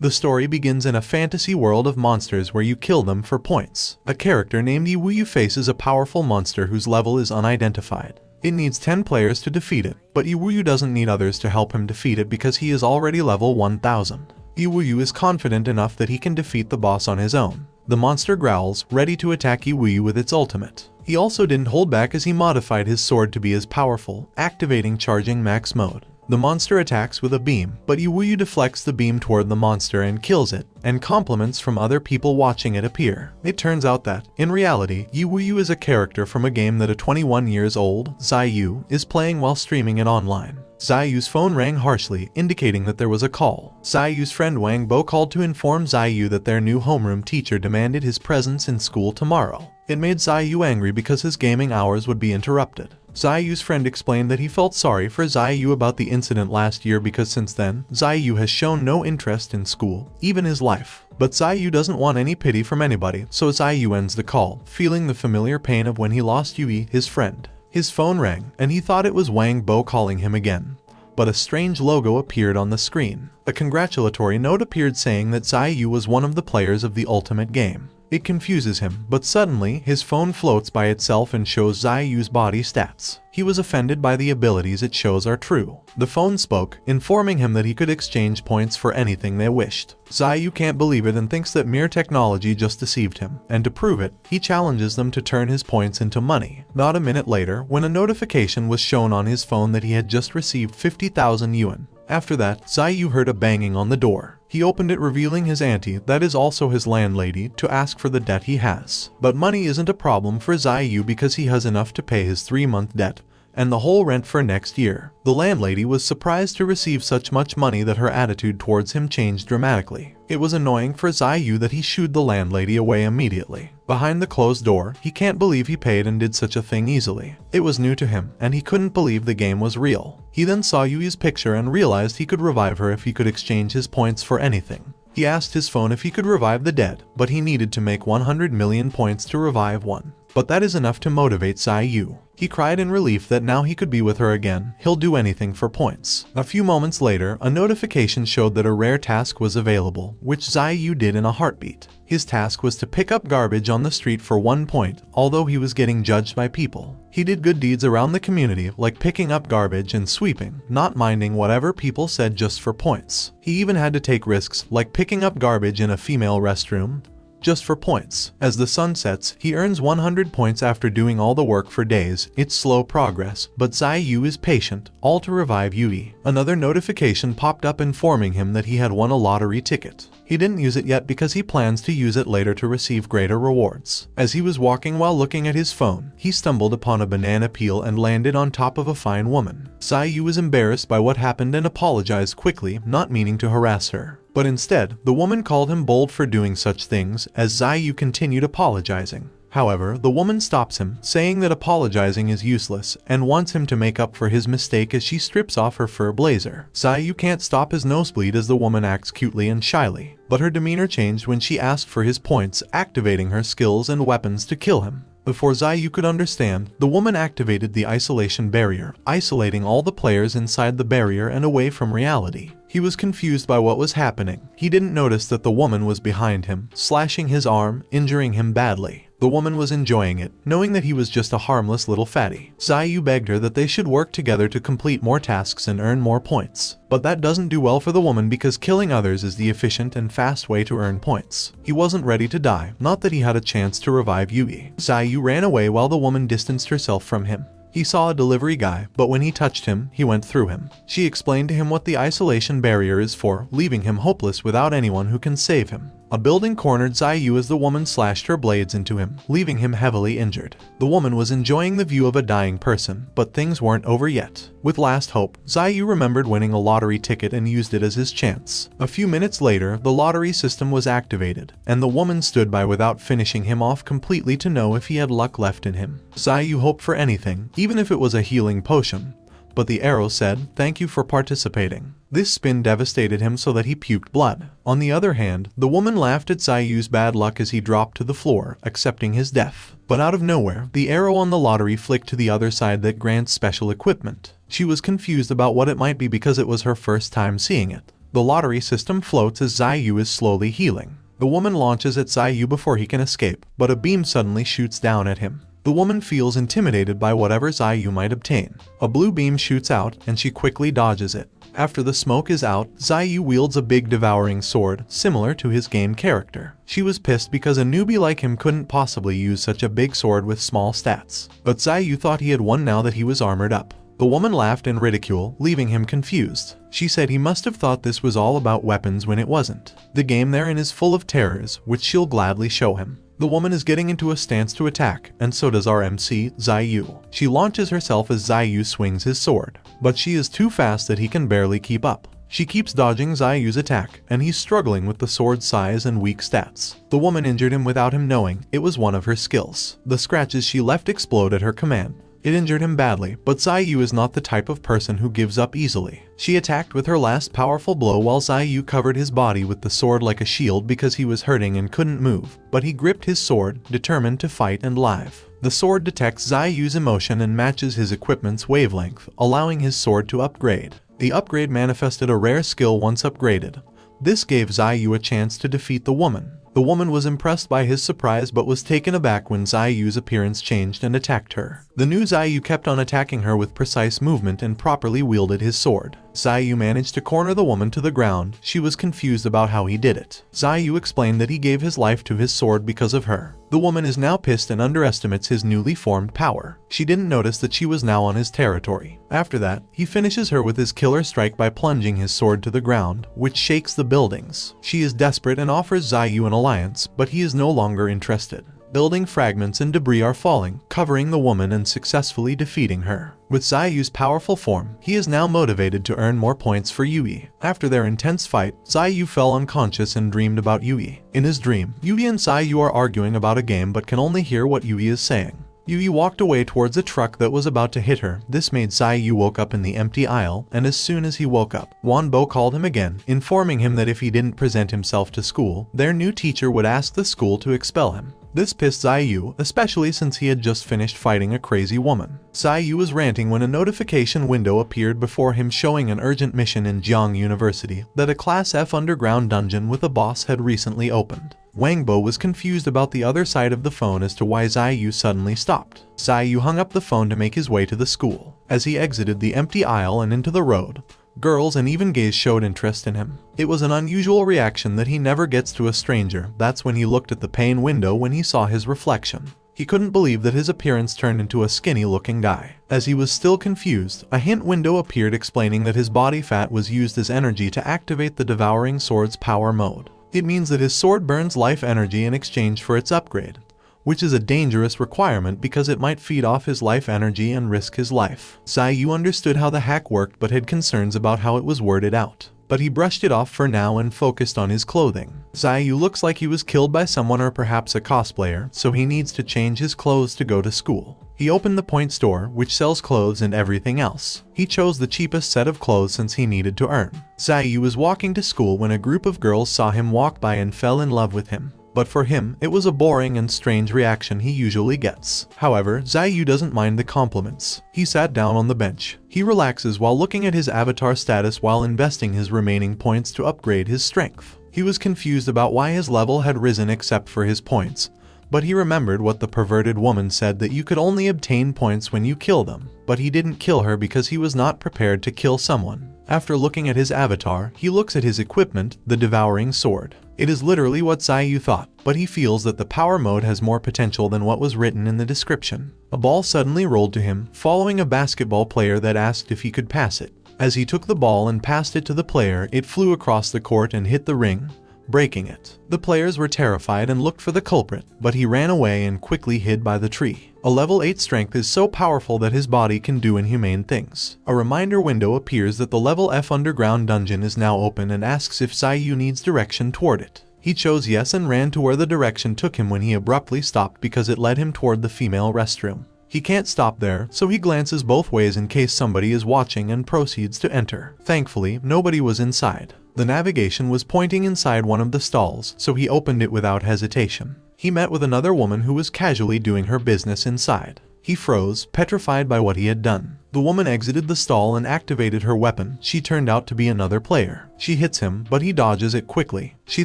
The story begins in a fantasy world of monsters where you kill them for points. A character named Iwuyu faces a powerful monster whose level is unidentified. It needs 10 players to defeat it, but Iwuyu doesn't need others to help him defeat it because he is already level 1000. Iwuyu is confident enough that he can defeat the boss on his own. The monster growls, ready to attack Iwuyu with its ultimate. He also didn't hold back as he modified his sword to be as powerful, activating charging max mode. The monster attacks with a beam, but Iwuyu deflects the beam toward the monster and kills it, and compliments from other people watching it appear. It turns out that, in reality, Iwuyu is a character from a game that a 21 years old, Zayu, is playing while streaming it online. Zayu's phone rang harshly, indicating that there was a call. Zayu's friend Wang Bo called to inform Zayu that their new homeroom teacher demanded his presence in school tomorrow. It made Zayu angry because his gaming hours would be interrupted. Zayu's friend explained that he felt sorry for Zayu about the incident last year because since then, Zayu has shown no interest in school, even his life. But Zayu doesn't want any pity from anybody, so Zayu ends the call, feeling the familiar pain of when he lost Yui, his friend. His phone rang, and he thought it was Wang Bo calling him again. But a strange logo appeared on the screen. A congratulatory note appeared saying that Zayu was one of the players of the ultimate game. It confuses him, but suddenly, his phone floats by itself and shows Zayu's body stats. He was offended by the abilities it shows are true. The phone spoke, informing him that he could exchange points for anything they wished. Zayu can't believe it and thinks that mere technology just deceived him, and to prove it, he challenges them to turn his points into money. Not a minute later, when a notification was shown on his phone that he had just received 50,000 yuan. After that, Zayu heard a banging on the door. He opened it, revealing his auntie, that is also his landlady, to ask for the debt he has. But money isn't a problem for Zayu because he has enough to pay his 3-month debt and the whole rent for next year. The landlady was surprised to receive such much money that her attitude towards him changed dramatically. It was annoying for Zayu that he shooed the landlady away immediately. Behind the closed door, he can't believe he paid and did such a thing easily. It was new to him, and he couldn't believe the game was real. He then saw Yui's picture and realized he could revive her if he could exchange his points for anything. He asked his phone if he could revive the dead, but he needed to make 100 million points to revive one. But that is enough to motivate Zayu. He cried in relief that now he could be with her again. He'll do anything for points. A few moments later, a notification showed that a rare task was available, which Zayu did in a heartbeat. His task was to pick up garbage on the street for 1 point, although he was getting judged by people. He did good deeds around the community, like picking up garbage and sweeping, not minding whatever people said just for points. He even had to take risks, like picking up garbage in a female restroom, just for points. As the sun sets, he earns 100 points after doing all the work for days. It's slow progress, but Zayu is patient, all to revive Yui. Another notification popped up informing him that he had won a lottery ticket. He didn't use it yet because he plans to use it later to receive greater rewards. As he was walking while looking at his phone, he stumbled upon a banana peel and landed on top of a fine woman. Zayu was embarrassed by what happened and apologized quickly, not meaning to harass her. But instead, the woman called him bold for doing such things, as Zayu continued apologizing. However, the woman stops him, saying that apologizing is useless, and wants him to make up for his mistake as she strips off her fur blazer. Zayu can't stop his nosebleed as the woman acts cutely and shyly, but her demeanor changed when she asked for his points, activating her skills and weapons to kill him. Before Zayu could understand, the woman activated the isolation barrier, isolating all the players inside the barrier and away from reality. He was confused by what was happening. He didn't notice that the woman was behind him, slashing his arm, injuring him badly. The woman was enjoying it, knowing that he was just a harmless little fatty. Zayu begged her that they should work together to complete more tasks and earn more points. But that doesn't do well for the woman because killing others is the efficient and fast way to earn points. He wasn't ready to die, not that he had a chance to revive Yui. Zayu ran away while the woman distanced herself from him. He saw a delivery guy, but when he touched him, he went through him. She explained to him what the isolation barrier is for, leaving him hopeless without anyone who can save him. A building cornered Zayu as the woman slashed her blades into him, leaving him heavily injured. The woman was enjoying the view of a dying person, but things weren't over yet. With last hope, Zayu remembered winning a lottery ticket and used it as his chance. A few minutes later, the lottery system was activated, and the woman stood by without finishing him off completely to know if he had luck left in him. Zayu hoped for anything, even if it was a healing potion. But the arrow said, "Thank you for participating." This spin devastated him so that he puked blood. On the other hand, the woman laughed at Zayu's bad luck as he dropped to the floor, accepting his death. But out of nowhere, the arrow on the lottery flicked to the other side that grants special equipment. She was confused about what it might be because it was her first time seeing it. The lottery system floats as Xiaoyu is slowly healing. The woman launches at Xiaoyu before he can escape, but a beam suddenly shoots down at him. The woman feels intimidated by whatever Xiaoyu might obtain. A blue beam shoots out, and she quickly dodges it. After the smoke is out, Xiaoyu wields a big devouring sword, similar to his game character. She was pissed because a newbie like him couldn't possibly use such a big sword with small stats. But Xiaoyu thought he had won now that he was armored up. The woman laughed in ridicule, leaving him confused. She said he must have thought this was all about weapons when it wasn't. The game therein is full of terrors, which she'll gladly show him. The woman is getting into a stance to attack, and so does our MC, Xiaoyu. She launches herself as Xiaoyu swings his sword, but she is too fast that he can barely keep up. She keeps dodging Xiaoyu's attack, and he's struggling with the sword's size and weak stats. The woman injured him without him knowing. It was one of her skills. The scratches she left explode at her command. It injured him badly, but Xiaoyu is not the type of person who gives up easily. She attacked with her last powerful blow while Xiaoyu covered his body with the sword like a shield because he was hurting and couldn't move, but he gripped his sword, determined to fight and live. The sword detects Xiaoyu's emotion and matches his equipment's wavelength, allowing his sword to upgrade. The upgrade manifested a rare skill once upgraded. This gave Xiaoyu a chance to defeat the woman. The woman was impressed by his surprise but was taken aback when Xiaoyu's appearance changed and attacked her. The new Xiaoyu kept on attacking her with precise movement and properly wielded his sword. Xiaoyu managed to corner the woman to the ground. She was confused about how he did it. Xiaoyu explained that he gave his life to his sword because of her. The woman is now pissed and underestimates his newly formed power. She didn't notice that she was now on his territory. After that, he finishes her with his killer strike by plunging his sword to the ground, which shakes the buildings. She is desperate and offers Xiaoyu an alliance, but he is no longer interested. Building fragments and debris are falling, covering the woman and successfully defeating her. With Xiaoyu's powerful form, he is now motivated to earn more points for Yui. After their intense fight, Xiaoyu fell unconscious and dreamed about Yui. In his dream, Yui and Xiaoyu are arguing about a game but can only hear what Yui is saying. Yui walked away towards a truck that was about to hit her. This made Xiaoyu woke up in the empty aisle, and as soon as he woke up, Wanbo called him again, informing him that if he didn't present himself to school, their new teacher would ask the school to expel him. This pissed Xiaoyu, especially since he had just finished fighting a crazy woman. Xiaoyu was ranting when a notification window appeared before him showing an urgent mission in Jiang University that a Class F underground dungeon with a boss had recently opened. Wangbo was confused about the other side of the phone as to why Xiaoyu suddenly stopped. Xiaoyu hung up the phone to make his way to the school. As he exited the empty aisle and into the road, girls and even gays showed interest in him. It was an unusual reaction that he never gets to a stranger. That's when he looked at the pane window when he saw his reflection. He couldn't believe that his appearance turned into a skinny-looking guy. As he was still confused, a hint window appeared explaining that his body fat was used as energy to activate the devouring sword's power mode. It means that his sword burns life energy in exchange for its upgrade, which is a dangerous requirement because it might feed off his life energy and risk his life. Xiaoyu understood how the hack worked but had concerns about how it was worded out. But he brushed it off for now and focused on his clothing. Xiaoyu looks like he was killed by someone or perhaps a cosplayer, so he needs to change his clothes to go to school. He opened the Point store, which sells clothes and everything else. He chose the cheapest set of clothes since he needed to earn. Xiaoyu was walking to school when a group of girls saw him walk by and fell in love with him. But for him, it was a boring and strange reaction he usually gets. However, Xiaoyu doesn't mind the compliments. He sat down on the bench. He relaxes while looking at his avatar status while investing his remaining points to upgrade his strength. He was confused about why his level had risen except for his points, but he remembered what the perverted woman said that you could only obtain points when you kill them. But he didn't kill her because he was not prepared to kill someone. After looking at his avatar, he looks at his equipment, the devouring sword. It is literally what Xiaoyu thought, but he feels that the power mode has more potential than what was written in the description. A ball suddenly rolled to him, following a basketball player that asked if he could pass it. As he took the ball and passed it to the player, it flew across the court and hit the ring, breaking it. The players were terrified and looked for the culprit, but he ran away and quickly hid by the tree. A level 8 strength is so powerful that his body can do inhumane things. A reminder window appears that the level F underground dungeon is now open and asks if Xiaoyu needs direction toward it. He chose yes and ran to where the direction took him when he abruptly stopped because it led him toward the female restroom. He can't stop there, so he glances both ways in case somebody is watching and proceeds to enter. Thankfully, nobody was inside. The navigation was pointing inside one of the stalls, so he opened it without hesitation. He met with another woman who was casually doing her business inside. He froze, petrified by what he had done. The woman exited the stall and activated her weapon. She turned out to be another player. She hits him, but he dodges it quickly. She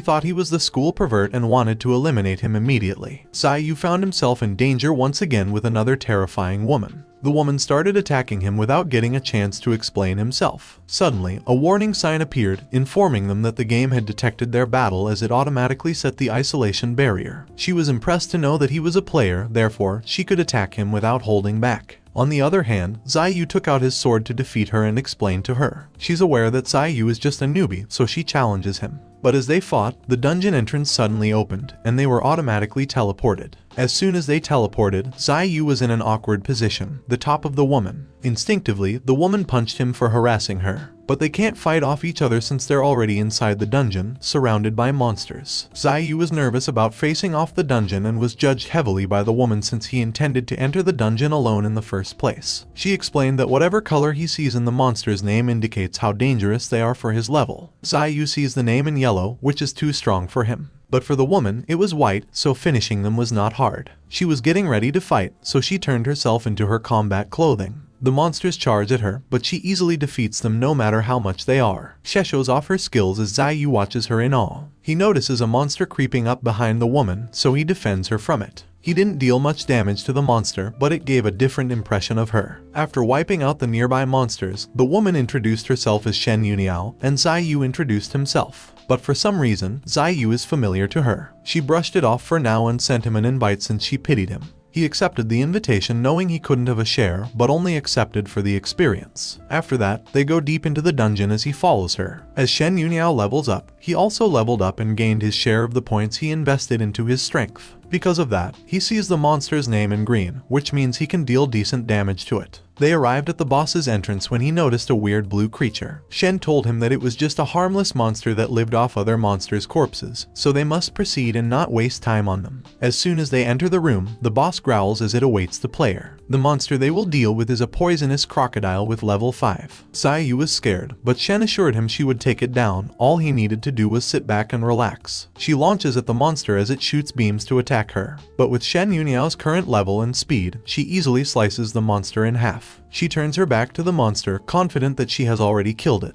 thought he was the school pervert and wanted to eliminate him immediately. Zayu found himself in danger once again with another terrifying woman. The woman started attacking him without getting a chance to explain himself. Suddenly, a warning sign appeared, informing them that the game had detected their battle as it automatically set the isolation barrier. She was impressed to know that he was a player, therefore, she could attack him without holding back. On the other hand, Zayu took out his sword to defeat her and explained to her. She's aware that Zayu is just a newbie, so she challenges him. But as they fought, the dungeon entrance suddenly opened, and they were automatically teleported. As soon as they teleported, Zayu was in an awkward position, the top of the woman. Instinctively, the woman punched him for harassing her. But they can't fight off each other since they're already inside the dungeon, surrounded by monsters. Zayu was nervous about facing off the dungeon and was judged heavily by the woman since he intended to enter the dungeon alone in the first place. She explained that whatever color he sees in the monster's name indicates how dangerous they are for his level. Zayu sees the name in yellow, which is too strong for him. But for the woman, it was white, so finishing them was not hard. She was getting ready to fight, so she turned herself into her combat clothing. The monsters charge at her, but she easily defeats them no matter how much they are. She shows off her skills as Zayu watches her in awe. He notices a monster creeping up behind the woman, so he defends her from it. He didn't deal much damage to the monster, but it gave a different impression of her. After wiping out the nearby monsters, the woman introduced herself as Shen Yuniao, and Zayu introduced himself. But for some reason, Zayu is familiar to her. She brushed it off for now and sent him an invite since she pitied him. He accepted the invitation knowing he couldn't have a share, but only accepted for the experience. After that, they go deep into the dungeon as he follows her. As Shen Yuniao levels up, he also leveled up and gained his share of the points he invested into his strength. Because of that, he sees the monster's name in green, which means he can deal decent damage to it. They arrived at the boss's entrance when he noticed a weird blue creature. Shen told him that it was just a harmless monster that lived off other monsters' corpses, so they must proceed and not waste time on them. As soon as they enter the room, the boss growls as it awaits the player. The monster they will deal with is a poisonous crocodile with level 5. Zayu was scared, but Shen assured him she would take it down. All he needed to do was sit back and relax. She launches at the monster as it shoots beams to attack her. But with Shen Yuniao's current level and speed, she easily slices the monster in half. She turns her back to the monster, confident that she has already killed it.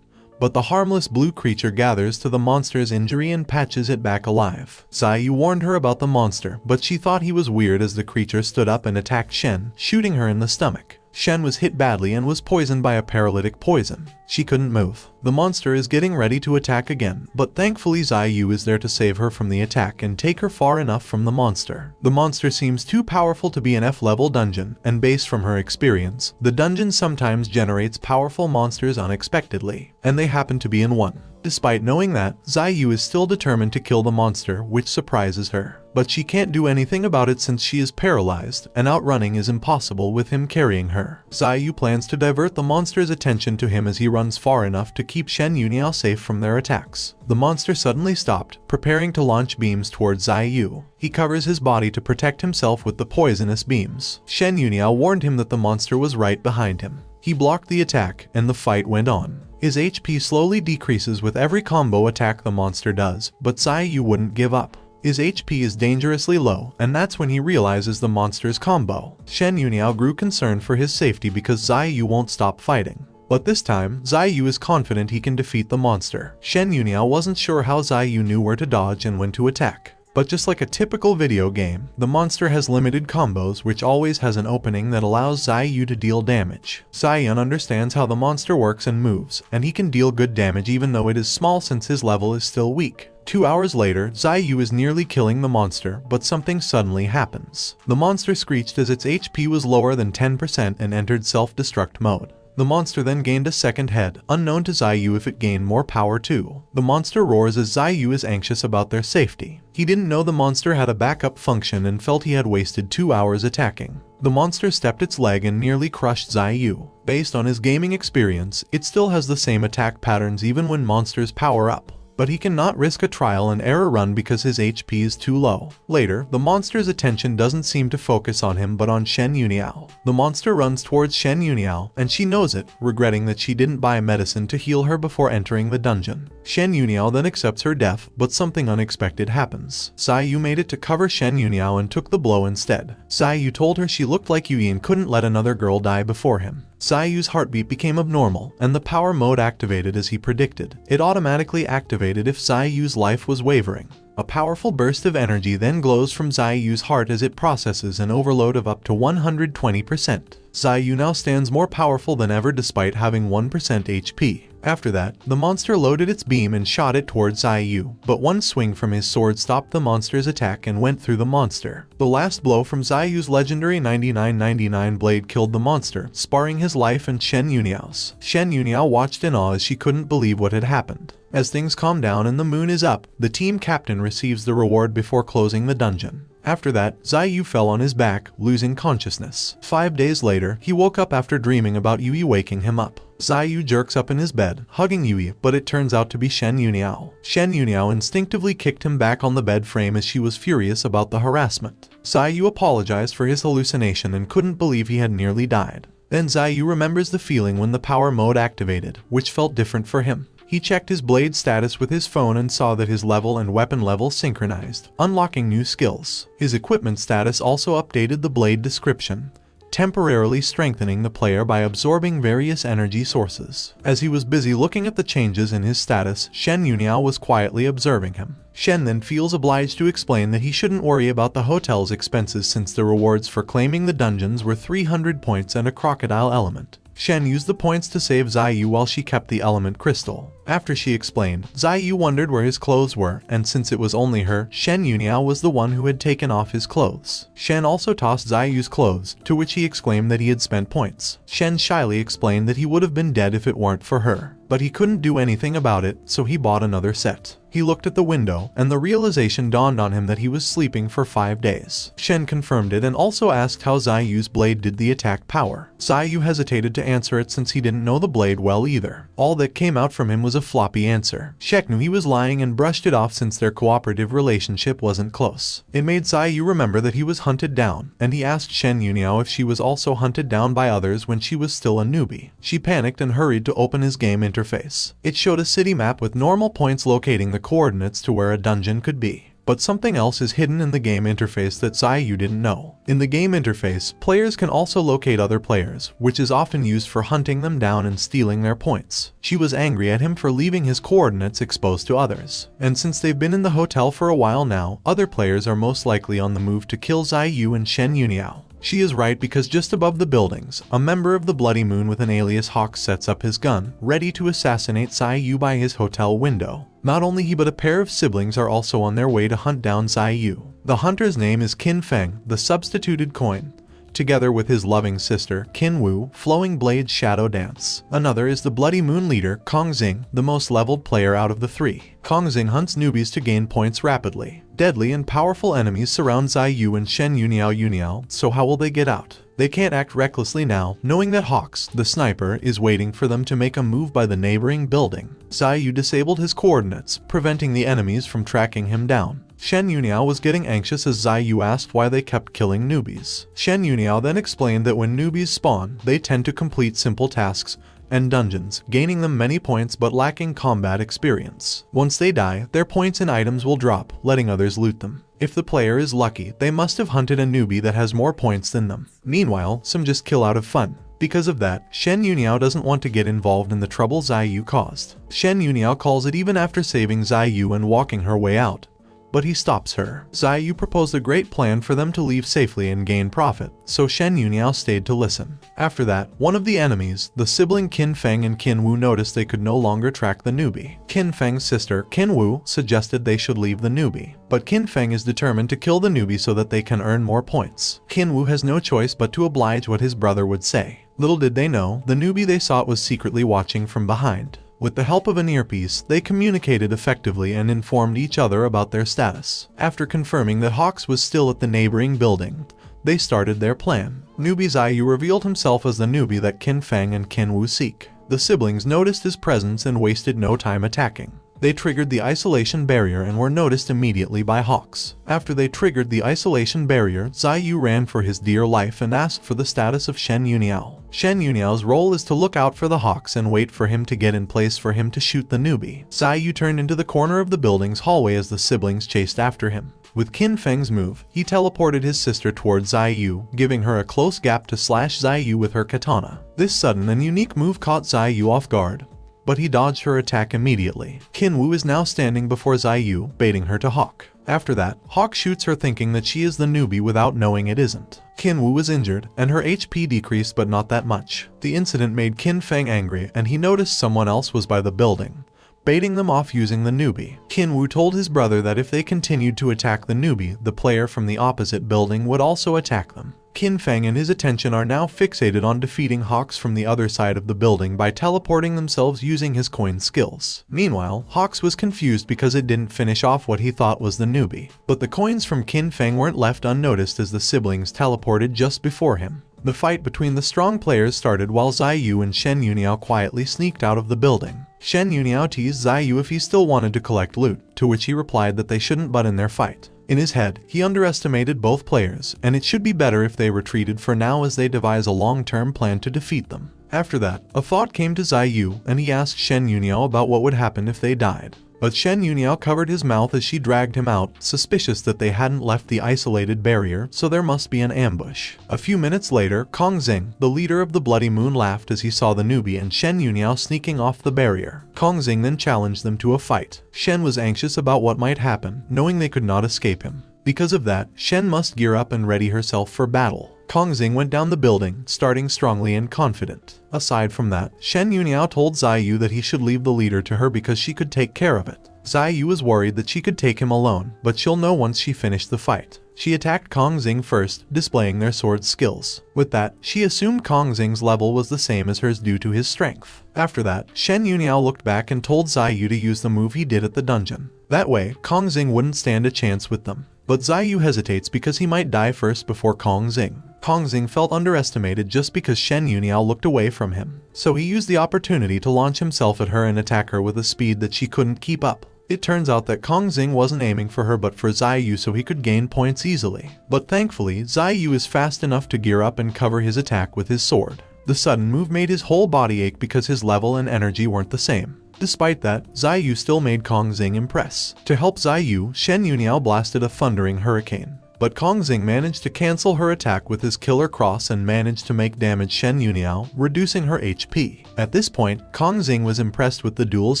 But the harmless blue creature gathers to the monster's injury and patches it back alive. Zayu warned her about the monster, but she thought he was weird as the creature stood up and attacked Shen, shooting her in the stomach. Shen was hit badly and was poisoned by a paralytic poison. She couldn't move. The monster is getting ready to attack again, but thankfully Zayu is there to save her from the attack and take her far enough from the monster. The monster seems too powerful to be an F-level dungeon, and based from her experience, the dungeon sometimes generates powerful monsters unexpectedly, and they happen to be in one. Despite knowing that, Zayu is still determined to kill the monster, which surprises her. But she can't do anything about it since she is paralyzed, and outrunning is impossible with him carrying her. Zayu plans to divert the monster's attention to him as he runs far enough to keep Shen Yuniao safe from their attacks. The monster suddenly stopped, preparing to launch beams towards Zayu. He covers his body to protect himself with the poisonous beams. Shen Yuniao warned him that the monster was right behind him. He blocked the attack, and the fight went on. His HP slowly decreases with every combo attack the monster does, but Zayu wouldn't give up. His HP is dangerously low, and that's when he realizes the monster's combo. Shen Yuniao grew concerned for his safety because Zayu won't stop fighting. But this time, Zayu is confident he can defeat the monster. Shen Yuniao wasn't sure how Zayu knew where to dodge and when to attack. But just like a typical video game, the monster has limited combos which always has an opening that allows Zayu to deal damage. Zayu understands how the monster works and moves, and he can deal good damage even though it is small since his level is still weak. 2 hours later, Zayu is nearly killing the monster, but something suddenly happens. The monster screeched as its HP was lower than 10% and entered self-destruct mode. The monster then gained a second head, unknown to Zayu if it gained more power too. The monster roars as Zayu is anxious about their safety. He didn't know the monster had a backup function and felt he had wasted 2 hours attacking. The monster stepped its leg and nearly crushed Zayu. Based on his gaming experience, it still has the same attack patterns even when monsters power up. But he cannot risk a trial and error run because his HP is too low. Later, the monster's attention doesn't seem to focus on him but on Shen Yuniao. The monster runs towards Shen Yuniao, and she knows it, regretting that she didn't buy medicine to heal her before entering the dungeon. Shen Yuniao then accepts her death, but something unexpected happens. Zai Yu made it to cover Shen Yuniao and took the blow instead. Zai Yu told her she looked like Yui and couldn't let another girl die before him. Zai Yu's heartbeat became abnormal, and the power mode activated as he predicted. It automatically activated if Zai Yu's life was wavering. A powerful burst of energy then glows from Zai Yu's heart as it processes an overload of up to 120%. Zai Yu now stands more powerful than ever despite having 1% HP. After that, the monster loaded its beam and shot it towards Zai Yu, but one swing from his sword stopped the monster's attack and went through the monster. The last blow from Zai Yu's legendary 9999 blade killed the monster, sparing his life and Shen Yuniao's. Shen Yuniao watched in awe as she couldn't believe what had happened. As things calm down and the moon is up, the team captain receives the reward before closing the dungeon. After that, Zai Yu fell on his back, losing consciousness. 5 days later, he woke up after dreaming about Yui waking him up. Zai Yu jerks up in his bed, hugging Yui, but it turns out to be Shen Yuniao. Shen Yuniao instinctively kicked him back on the bed frame as she was furious about the harassment. Zai Yu apologized for his hallucination and couldn't believe he had nearly died. Then Zai Yu remembers the feeling when the power mode activated, which felt different for him. He checked his blade status with his phone and saw that his level and weapon level synchronized, unlocking new skills. His equipment status also updated the blade description, temporarily strengthening the player by absorbing various energy sources. As he was busy looking at the changes in his status, Shen Yuniao was quietly observing him. Shen then feels obliged to explain that he shouldn't worry about the hotel's expenses since the rewards for claiming the dungeons were 300 points and a crocodile element. Shen used the points to save Zai Yu while she kept the element crystal. After she explained, Zai Yu wondered where his clothes were, and since it was only her, Shen Yuniao was the one who had taken off his clothes. Shen also tossed Zai Yu's clothes, to which he exclaimed that he had spent points. Shen shyly explained that he would have been dead if it weren't for her, but he couldn't do anything about it, so he bought another set. He looked at the window, and the realization dawned on him that he was sleeping for 5 days. Shen confirmed it and also asked how Zai Yu's blade did the attack power. Zai Yu hesitated to answer it since he didn't know the blade well either. All that came out from him was a floppy answer. Shek knew he was lying and brushed it off since their cooperative relationship wasn't close. It made Zai Yu remember that he was hunted down, and he asked Shen Yuniao if she was also hunted down by others when she was still a newbie. She panicked and hurried to open his game interface. It showed a city map with normal points locating the coordinates to where a dungeon could be. But something else is hidden in the game interface that Zai Yu didn't know. In the game interface, players can also locate other players, which is often used for hunting them down and stealing their points. She was angry at him for leaving his coordinates exposed to others. And since they've been in the hotel for a while now, other players are most likely on the move to kill Zai Yu and Shen Yuniao. She is right because just above the buildings, a member of the Bloody Moon with an alias Hawk sets up his gun, ready to assassinate Zai Yu by his hotel window. Not only he but a pair of siblings are also on their way to hunt down Zai Yu. The hunter's name is Qin Feng, the substituted coin, together with his loving sister, Qin Wu, Flowing Blade's Shadow Dance. Another is the Bloody Moon leader, Kong Xing, the most leveled player out of the three. Kong Xing hunts newbies to gain points rapidly. Deadly and powerful enemies surround Zai Yu and Shen Yuniao, so how will they get out? They can't act recklessly now, knowing that Hawks, the sniper, is waiting for them to make a move by the neighboring building. Zai Yu disabled his coordinates, preventing the enemies from tracking him down. Shen Yuniao was getting anxious as Zai Yu asked why they kept killing newbies. Shen Yuniao then explained that when newbies spawn, they tend to complete simple tasks and dungeons, gaining them many points but lacking combat experience. Once they die, their points and items will drop, letting others loot them. If the player is lucky, they must have hunted a newbie that has more points than them. Meanwhile, some just kill out of fun. Because of that, Shen Yuniao doesn't want to get involved in the trouble Zai Yu caused. Shen Yuniao calls it even after saving Zai Yu and walking her way out. But he stops her. Zai Yu proposed a great plan for them to leave safely and gain profit, so Shen Yuniao stayed to listen. After that, one of the enemies, the sibling Qin Feng and Qin Wu, noticed they could no longer track the newbie. Qin Feng's sister, Qin Wu, suggested they should leave the newbie, but Qin Feng is determined to kill the newbie so that they can earn more points. Qin Wu has no choice but to oblige what his brother would say. Little did they know, the newbie they sought was secretly watching from behind. With the help of an earpiece, they communicated effectively and informed each other about their status. After confirming that Hawks was still at the neighboring building, they started their plan. Newbie Zai Yu revealed himself as the newbie that Qin Feng and Qin Wu seek. The siblings noticed his presence and wasted no time attacking. They triggered the isolation barrier and were noticed immediately by Hawks. After they triggered the isolation barrier, Zai Yu ran for his dear life and asked for the status of Shen Yuniao. Shen Yuniao's role is to look out for the Hawks and wait for him to get in place for him to shoot the newbie. Zai Yu turned into the corner of the building's hallway as the siblings chased after him. With Qin Feng's move, he teleported his sister towards Zai Yu, giving her a close gap to slash Zai Yu with her katana. This sudden and unique move caught Zai Yu off guard, but he dodged her attack immediately. Qin Wu is now standing before Zai Yu, baiting her to Hawk. After that, Hawk shoots her thinking that she is the newbie without knowing it isn't. Qin Wu was injured, and her HP decreased but not that much. The incident made Qin Feng angry, and he noticed someone else was by the building, baiting them off using the newbie. Qin Wu told his brother that if they continued to attack the newbie, the player from the opposite building would also attack them. Qin Feng and his attention are now fixated on defeating Hawks from the other side of the building by teleporting themselves using his coin skills. Meanwhile, Hawks was confused because it didn't finish off what he thought was the newbie. But the coins from Qin Feng weren't left unnoticed as the siblings teleported just before him. The fight between the strong players started while Zai Yu and Shen Yuniao quietly sneaked out of the building. Shen Yuniao teased Zai Yu if he still wanted to collect loot, to which he replied that they shouldn't butt in their fight. In his head, he underestimated both players, and it should be better if they retreated for now as they devise a long-term plan to defeat them. After that, a thought came to Zai Yu, and he asked Shen Yuniao about what would happen if they died. But Shen Yuniao covered his mouth as she dragged him out, suspicious that they hadn't left the isolated barrier, so there must be an ambush. A few minutes later, Kong Xing, the leader of the Bloody Moon, laughed as he saw the newbie and Shen Yuniao sneaking off the barrier. Kong Xing then challenged them to a fight. Shen was anxious about what might happen, knowing they could not escape him. Because of that, Shen must gear up and ready herself for battle. Kong Xing went down the building, starting strongly and confident. Aside from that, Shen Yuniao told Zai Yu that he should leave the leader to her because she could take care of it. Zai Yu was worried that she could take him alone, but she'll know once she finished the fight. She attacked Kong Xing first, displaying their sword skills. With that, she assumed Kong Xing's level was the same as hers due to his strength. After that, Shen Yuniao looked back and told Zai Yu to use the move he did at the dungeon. That way, Kong Xing wouldn't stand a chance with them. But Zai Yu hesitates because he might die first before Kong Xing. Kong Xing felt underestimated just because Shen Yuniao looked away from him. So he used the opportunity to launch himself at her and attack her with a speed that she couldn't keep up. It turns out that Kong Xing wasn't aiming for her but for Zai Yu so he could gain points easily. But thankfully, Zai Yu is fast enough to gear up and cover his attack with his sword. The sudden move made his whole body ache because his level and energy weren't the same. Despite that, Zai Yu still made Kong Xing impress. To help Zai Yu, Shen Yuniao blasted a thundering hurricane. But Kong Xing managed to cancel her attack with his killer cross and managed to make damage Shen Yuniao, reducing her HP. At this point, Kong Xing was impressed with the duel's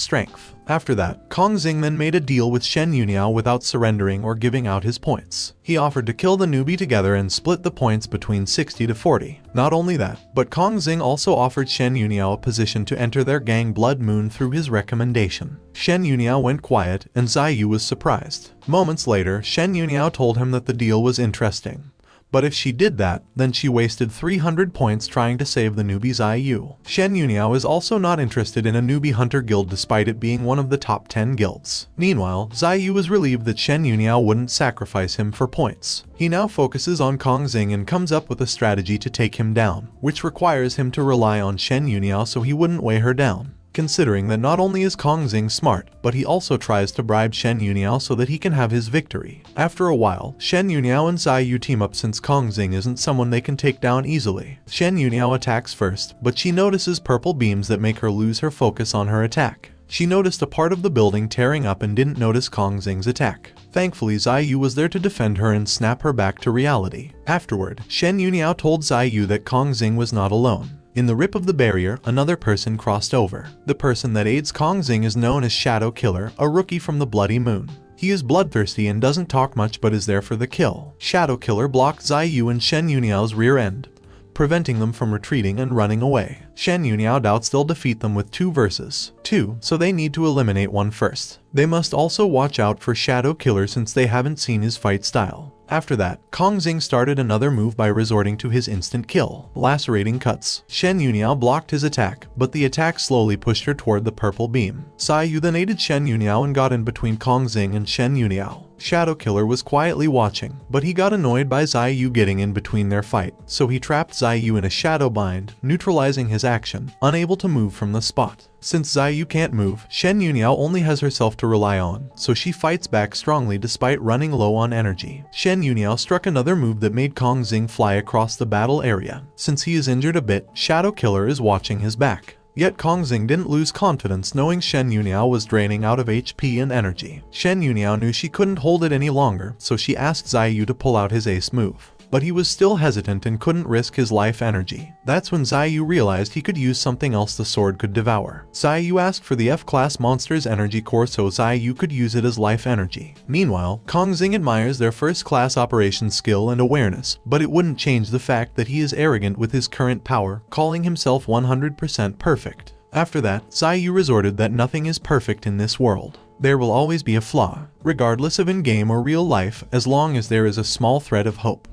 strength. After that, Kong Xing then made a deal with Shen Yuniao without surrendering or giving out his points. He offered to kill the newbie together and split the points between 60 to 40. Not only that, but Kong Xing also offered Shen Yuniao a position to enter their gang Blood Moon through his recommendation. Shen Yuniao went quiet, and Zai Yu was surprised. Moments later, Shen Yuniao told him that the deal was interesting. But if she did that, then she wasted 300 points trying to save the newbie Zai Yu. Shen Yuniao is also not interested in a newbie hunter guild despite it being one of the top 10 guilds. Meanwhile, Zai Yu was relieved that Shen Yuniao wouldn't sacrifice him for points. He now focuses on Kong Xing and comes up with a strategy to take him down, which requires him to rely on Shen Yuniao so he wouldn't weigh her down. Considering that not only is Kong Xing smart, but he also tries to bribe Shen Yuniao so that he can have his victory. After a while, Shen Yuniao and Zai Yu team up since Kong Xing isn't someone they can take down easily. Shen Yuniao attacks first, but she notices purple beams that make her lose her focus on her attack. She noticed a part of the building tearing up and didn't notice Kong Xing's attack. Thankfully, Zai Yu was there to defend her and snap her back to reality. Afterward, Shen Yuniao told Zai Yu that Kong Xing was not alone. In the rip of the barrier, another person crossed over. The person that aids Kong Xing is known as Shadow Killer, a rookie from the Bloody Moon. He is bloodthirsty and doesn't talk much but is there for the kill. Shadow Killer blocked Zai Yu and Shen Yuniao's rear end, preventing them from retreating and running away. Shen Yuniao doubts they'll defeat them with 2 versus 2, so they need to eliminate one first. They must also watch out for Shadow Killer since they haven't seen his fight style. After that, Kong Xing started another move by resorting to his instant kill, lacerating cuts. Shen Yuniao blocked his attack, but the attack slowly pushed her toward the purple beam. Zai Yu then aided Shen Yuniao and got in between Kong Xing and Shen Yuniao. Shadow Killer was quietly watching, but he got annoyed by Xiaoyu getting in between their fight, so he trapped Xiaoyu in a shadow bind, neutralizing his action, unable to move from the spot. Since Xiaoyu can't move, Shen Yuniao only has herself to rely on, so she fights back strongly despite running low on energy. Shen Yuniao struck another move that made Kong Xing fly across the battle area. Since he is injured a bit, Shadow Killer is watching his back. Yet Kong Xing didn't lose confidence knowing Shen Yuniao was draining out of HP and energy. Shen Yuniao knew she couldn't hold it any longer, so she asked Xiaoyu to pull out his ace move. But he was still hesitant and couldn't risk his life energy. That's when Xiaoyu realized he could use something else the sword could devour. Xiaoyu asked for the F-class monster's energy core so Xiaoyu could use it as life energy. Meanwhile, Kong Xing admires their first-class operation skill and awareness, but it wouldn't change the fact that he is arrogant with his current power, calling himself 100% perfect. After that, Xiaoyu resorted that nothing is perfect in this world. There will always be a flaw, regardless of in-game or real life, as long as there is a small thread of hope.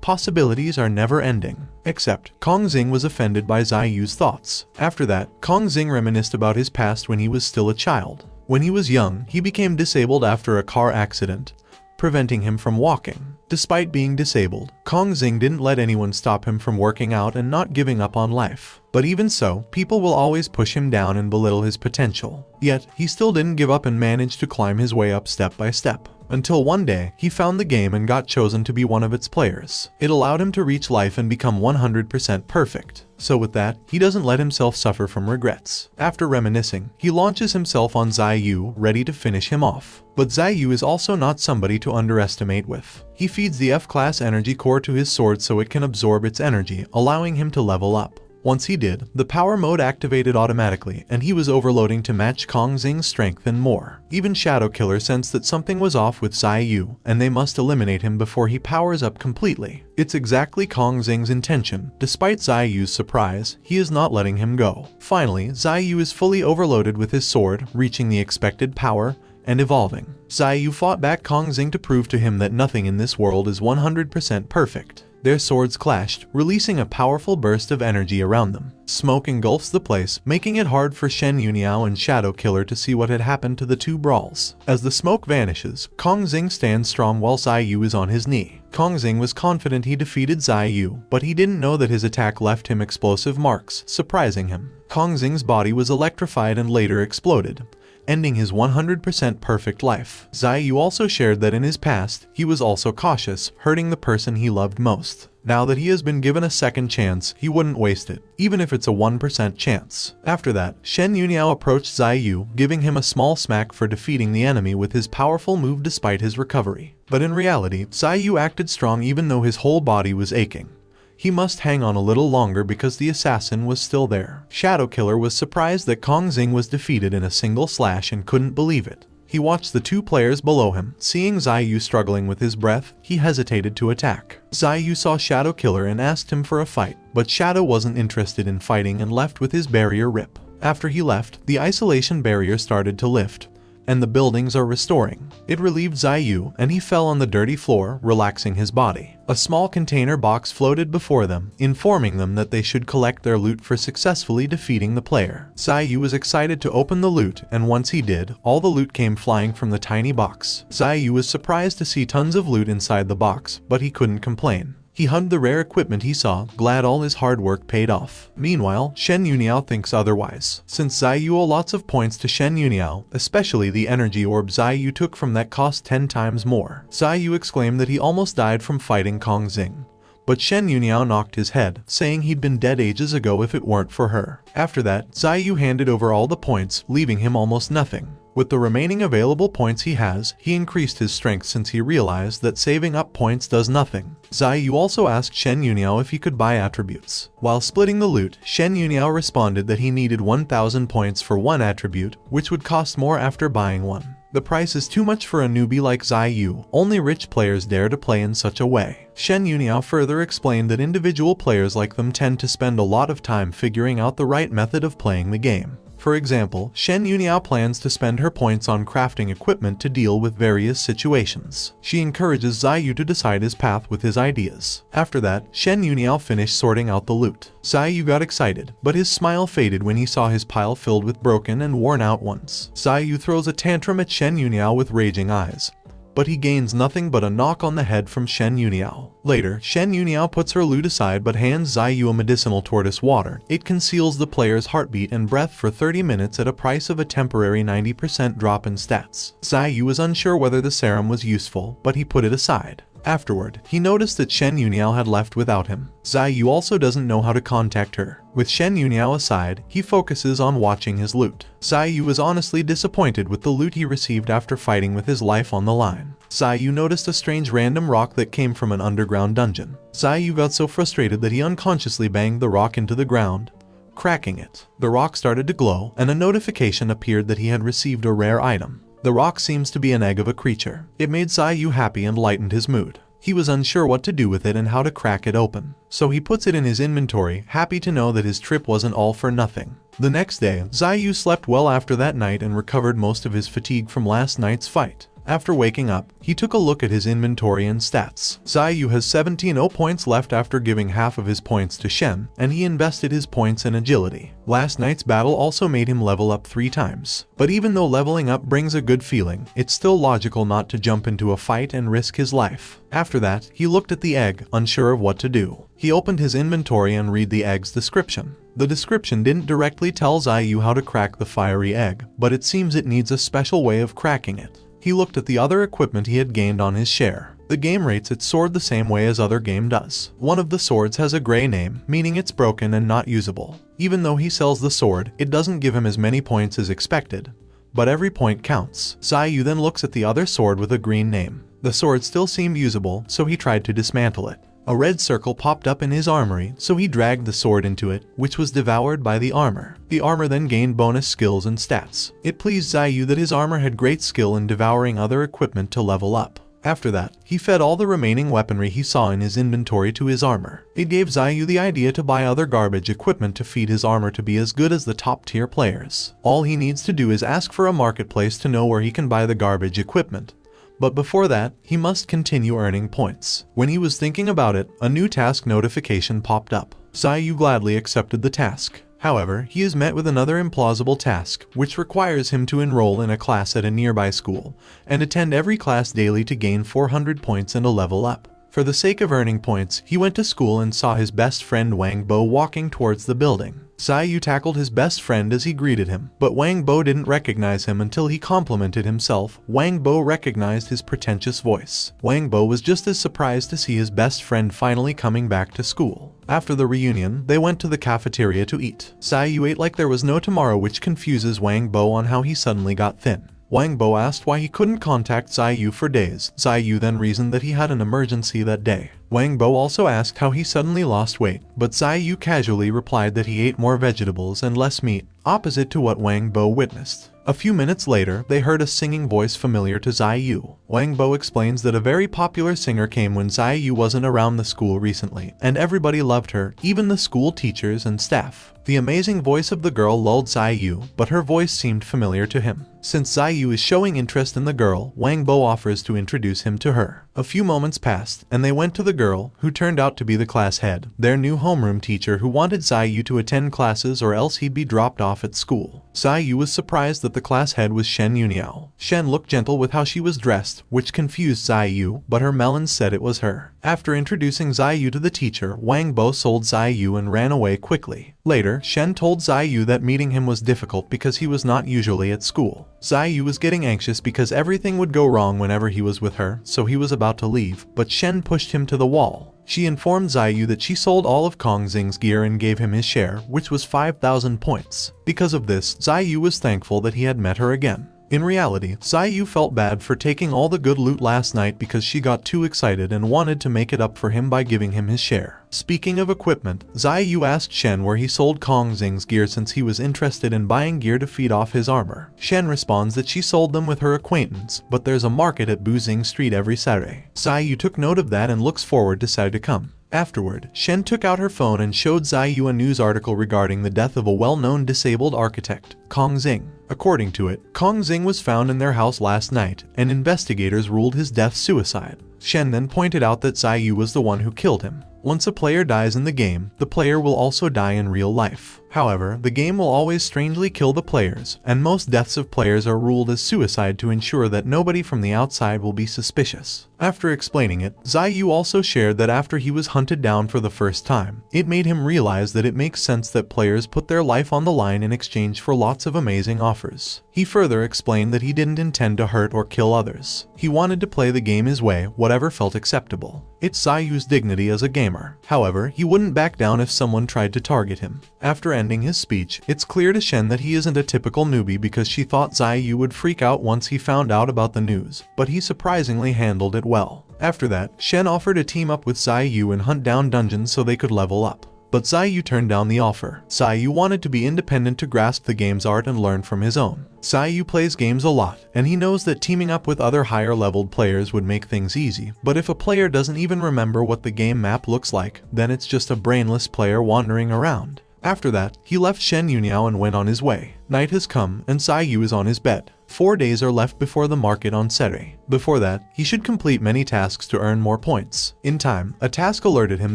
Possibilities are never ending. Except, Kong Xing was offended by Xiaoyu's thoughts. After that, Kong Xing reminisced about his past when he was still a child. When he was young, he became disabled after a car accident, preventing him from walking. Despite being disabled, Kong Xing didn't let anyone stop him from working out and not giving up on life. But even so, people will always push him down and belittle his potential. Yet, he still didn't give up and managed to climb his way up step by step. Until one day, he found the game and got chosen to be one of its players. It allowed him to reach life and become 100% perfect. So with that, he doesn't let himself suffer from regrets. After reminiscing, he launches himself on Xiaoyu, ready to finish him off. But Xiaoyu is also not somebody to underestimate with. He feeds the F-class energy core to his sword so it can absorb its energy, allowing him to level up. Once he did, the power mode activated automatically, and he was overloading to match Kong Xing's strength and more. Even Shadow Killer sensed that something was off with Xiaoyu, and they must eliminate him before he powers up completely. It's exactly Kong Xing's intention. Despite Xiaoyu's surprise, he is not letting him go. Finally, Xiaoyu is fully overloaded with his sword, reaching the expected power, and evolving. Xiaoyu fought back Kong Xing to prove to him that nothing in this world is 100% perfect. Their swords clashed, releasing a powerful burst of energy around them. Smoke engulfs the place, making it hard for Shen Yuniao and Shadow Killer to see what had happened to the two brawls. As the smoke vanishes, Kong Xing stands strong while Xiaoyu is on his knee. Kong Xing was confident he defeated Xiaoyu, but he didn't know that his attack left him explosive marks, surprising him. Kong Xing's body was electrified and later exploded, ending his 100% perfect life. Xiaoyu also shared that in his past, he was also cautious, hurting the person he loved most. Now that he has been given a second chance, he wouldn't waste it, even if it's a 1% chance. After that, Shen Yuniao approached Xiaoyu, giving him a small smack for defeating the enemy with his powerful move despite his recovery. But in reality, Xiaoyu acted strong even though his whole body was aching. He must hang on a little longer because the assassin was still there. Shadow Killer was surprised that Kong Xing was defeated in a single slash and couldn't believe it. He watched the two players below him. Seeing Xiaoyu struggling with his breath, he hesitated to attack. Xiaoyu saw Shadow Killer and asked him for a fight, but Shadow wasn't interested in fighting and left with his barrier rip. After he left, the isolation barrier started to lift, and the buildings are restoring. It relieved Xiaoyu, and he fell on the dirty floor, relaxing his body. A small container box floated before them, informing them that they should collect their loot for successfully defeating the player. Xiaoyu was excited to open the loot, and once he did, all the loot came flying from the tiny box. Xiaoyu was surprised to see tons of loot inside the box, but he couldn't complain. He hugged the rare equipment he saw, glad all his hard work paid off. Meanwhile, Shen Yuniao thinks otherwise. Since Xiaoyu owed lots of points to Shen Yuniao, especially the energy orb Xiaoyu took from that cost 10 times more. Xiaoyu exclaimed that he almost died from fighting Kong Xing. But Shen Yuniao knocked his head, saying he'd been dead ages ago if it weren't for her. After that, Xiaoyu handed over all the points, leaving him almost nothing. With the remaining available points he has, he increased his strength since he realized that saving up points does nothing. Xiaoyu also asked Shen Yuniao if he could buy attributes. While splitting the loot, Shen Yuniao responded that he needed 1,000 points for one attribute, which would cost more after buying one. The price is too much for a newbie like Xiaoyu, only rich players dare to play in such a way. Shen Yuniao further explained that individual players like them tend to spend a lot of time figuring out the right method of playing the game. For example, Shen Yuniao plans to spend her points on crafting equipment to deal with various situations. She encourages Xiaoyu to decide his path with his ideas. After that, Shen Yuniao finished sorting out the loot. Xiaoyu got excited, but his smile faded when he saw his pile filled with broken and worn out ones. Xiaoyu throws a tantrum at Shen Yuniao with raging eyes, but he gains nothing but a knock on the head from Shen Yuniao. Later, Shen Yuniao puts her lute aside but hands Ziyu a medicinal tortoise water. It conceals the player's heartbeat and breath for 30 minutes at a price of a temporary 90% drop in stats. Ziyu was unsure whether the serum was useful, but he put it aside. Afterward, he noticed that Shen Yuniao had left without him. Ziyu also doesn't know how to contact her. With Shen Yuniao aside, he focuses on watching his loot. Ziyu was honestly disappointed with the loot he received after fighting with his life on the line. Ziyu noticed a strange random rock that came from an underground dungeon. Ziyu got so frustrated that he unconsciously banged the rock into the ground, cracking it. The rock started to glow, and a notification appeared that he had received a rare item. The rock seems to be an egg of a creature. It made Ziyu happy and lightened his mood. He was unsure what to do with it and how to crack it open, so he puts it in his inventory, happy to know that his trip wasn't all for nothing. The next day, Ziyu slept well after that night and recovered most of his fatigue from last night's fight. After waking up, he took a look at his inventory and stats. Ziyu has 17 points left after giving half of his points to Shen, and he invested his points in agility. Last night's battle also made him level up 3 times. But even though leveling up brings a good feeling, it's still logical not to jump into a fight and risk his life. After that, he looked at the egg, unsure of what to do. He opened his inventory and read the egg's description. The description didn't directly tell Ziyu how to crack the fiery egg, but it seems it needs a special way of cracking it. He looked at the other equipment he had gained on his share. The game rates its sword the same way as other game does. One of the swords has a gray name, meaning it's broken and not usable. Even though he sells the sword, it doesn't give him as many points as expected, but every point counts. Ziyu then looks at the other sword with a green name. The sword still seemed usable, so he tried to dismantle it. A red circle popped up in his armory, so he dragged the sword into it, which was devoured by the armor. The armor then gained bonus skills and stats. It pleased Ziyu that his armor had great skill in devouring other equipment to level up. After that, he fed all the remaining weaponry he saw in his inventory to his armor. It gave Ziyu the idea to buy other garbage equipment to feed his armor to be as good as the top tier players. All he needs to do is ask for a marketplace to know where he can buy the garbage equipment. But before that, he must continue earning points. When he was thinking about it, a new task notification popped up. Ziyu gladly accepted the task. However, he is met with another implausible task, which requires him to enroll in a class at a nearby school, and attend every class daily to gain 400 points and a level up. For the sake of earning points, he went to school and saw his best friend Wang Bo walking towards the building. Ziyu tackled his best friend as he greeted him, but Wang Bo didn't recognize him until he complimented himself. Wang Bo recognized his pretentious voice. Wang Bo was just as surprised to see his best friend finally coming back to school. After the reunion, they went to the cafeteria to eat. Ziyu ate like there was no tomorrow, which confuses Wang Bo on how he suddenly got thin. Wang Bo asked why he couldn't contact Ziyu for days. Ziyu then reasoned that he had an emergency that day. Wang Bo also asked how he suddenly lost weight, but Ziyu casually replied that he ate more vegetables and less meat, opposite to what Wang Bo witnessed. A few minutes later, they heard a singing voice familiar to Ziyu. Wang Bo explains that a very popular singer came when Ziyu wasn't around the school recently, and everybody loved her, even the school teachers and staff. The amazing voice of the girl lulled Ziyu, but her voice seemed familiar to him. Since Ziyu is showing interest in the girl, Wang Bo offers to introduce him to her. A few moments passed, and they went to the girl, who turned out to be the class head, their new homeroom teacher who wanted Ziyu to attend classes or else he'd be dropped off at school. Ziyu was surprised that the class head was Shen Yuniao. Shen looked gentle with how she was dressed, which confused Ziyu, but her melons said it was her. After introducing Ziyu to the teacher, Wang Bo sold Ziyu and ran away quickly. Later, Shen told Ziyu that meeting him was difficult because he was not usually at school. Ziyu was getting anxious because everything would go wrong whenever he was with her, so he was about to leave, but Shen pushed him to the wall. She informed Ziyu that she sold all of Kong Xing's gear and gave him his share, which was 5,000 points. Because of this, Ziyu was thankful that he had met her again. In reality, Ziyu felt bad for taking all the good loot last night because she got too excited and wanted to make it up for him by giving him his share. Speaking of equipment, Ziyu asked Shen where he sold Kong Xing's gear since he was interested in buying gear to feed off his armor. Shen responds that she sold them with her acquaintance, but there's a market at Buzing Street every Saturday. Ziyu took note of that and looks forward to Saturday to come. Afterward, Shen took out her phone and showed Ziyu a news article regarding the death of a well-known disabled architect, Kong Xing. According to it, Kong Xing was found in their house last night, and investigators ruled his death suicide. Shen then pointed out that Ziyu was the one who killed him. Once a player dies in the game, the player will also die in real life. However, the game will always strangely kill the players, and most deaths of players are ruled as suicide to ensure that nobody from the outside will be suspicious. After explaining it, Xiyu also shared that after he was hunted down for the first time, it made him realize that it makes sense that players put their life on the line in exchange for lots of amazing offers. He further explained that he didn't intend to hurt or kill others. He wanted to play the game his way, whatever felt acceptable. It's Xiyu's dignity as a gamer. However, he wouldn't back down if someone tried to target him. After ending his speech, it's clear to Shen that he isn't a typical newbie because she thought Xiyu would freak out once he found out about the news, but he surprisingly handled it well. After that, Shen offered to team up with Xiyu and hunt down dungeons so they could level up. But Xiyu turned down the offer. Xiyu wanted to be independent to grasp the game's art and learn from his own. Xiyu plays games a lot, and he knows that teaming up with other higher-leveled players would make things easy, but if a player doesn't even remember what the game map looks like, then it's just a brainless player wandering around. After that, he left Shen Yuniao and went on his way. Night has come, and Xiyu is on his bed. 4 days are left before the market on Sere. Before that, he should complete many tasks to earn more points. In time, a task alerted him